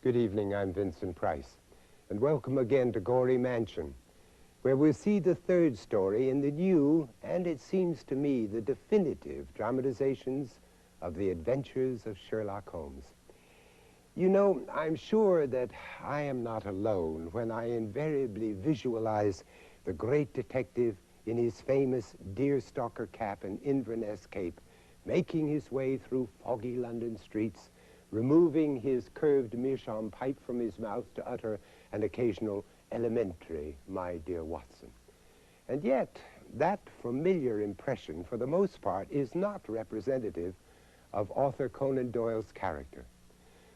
Good evening, I'm Vincent Price, and welcome again to Gory Mansion, where we'll see the third story in the new, and it seems to me, the definitive dramatizations of the adventures of Sherlock Holmes. You know, I'm sure that I am not alone when I invariably visualize the great detective in his famous deerstalker cap and Inverness cape, making his way through foggy London streets, removing his curved meerschaum pipe from his mouth to utter an occasional elementary, "My dear Watson." And yet, that familiar impression, for the most part, is not representative of author Conan Doyle's character.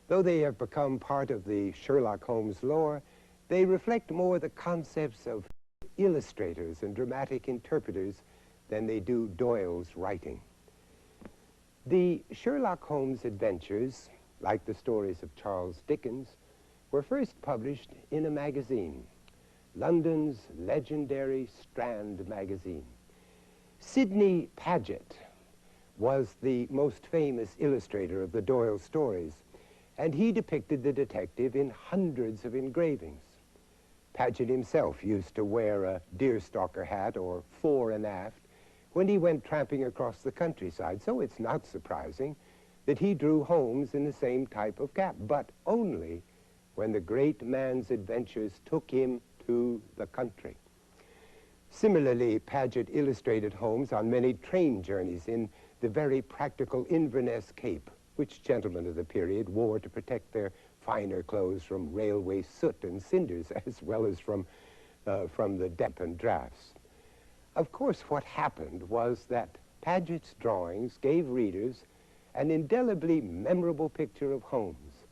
Though they have become part of the Sherlock Holmes lore, they reflect more the concepts of illustrators and dramatic interpreters than they do Doyle's writing. The Sherlock Holmes adventures, like the stories of Charles Dickens, were first published in a magazine, London's legendary Strand magazine. Sidney Paget was the most famous illustrator of the Doyle stories, and he depicted the detective in hundreds of engravings. Paget himself used to wear a deerstalker hat or fore and aft when he went tramping across the countryside, so it's not surprising that he drew Holmes in the same type of cap, but only when the great man's adventures took him to the country. Similarly, Paget illustrated Holmes on many train journeys in the very practical Inverness cape, which gentlemen of the period wore to protect their finer clothes from railway soot and cinders, as well as from the damp and drafts. Of course, what happened was that Paget's drawings gave readers an indelibly memorable picture of Holmes,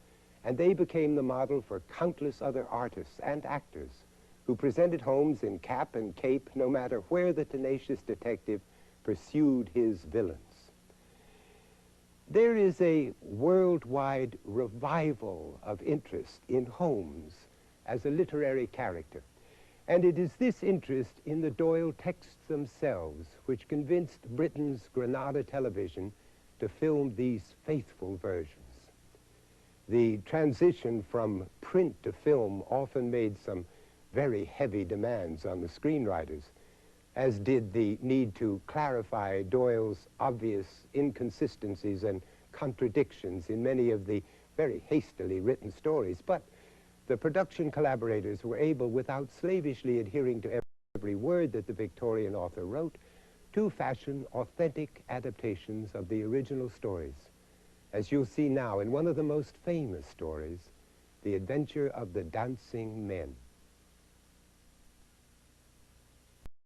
and they became the model for countless other artists and actors who presented Holmes in cap and cape no matter where the tenacious detective pursued his villains. There is a worldwide revival of interest in Holmes as a literary character, and it is this interest in the Doyle texts themselves which convinced Britain's Granada Television to film these faithful versions. The transition from print to film often made some very heavy demands on the screenwriters, as did the need to clarify Doyle's obvious inconsistencies and contradictions in many of the very hastily written stories. But the production collaborators were able, without slavishly adhering to every word that the Victorian author wrote, to fashion authentic adaptations of the original stories, as you'll see now in one of the most famous stories, The Adventure of the Dancing Men.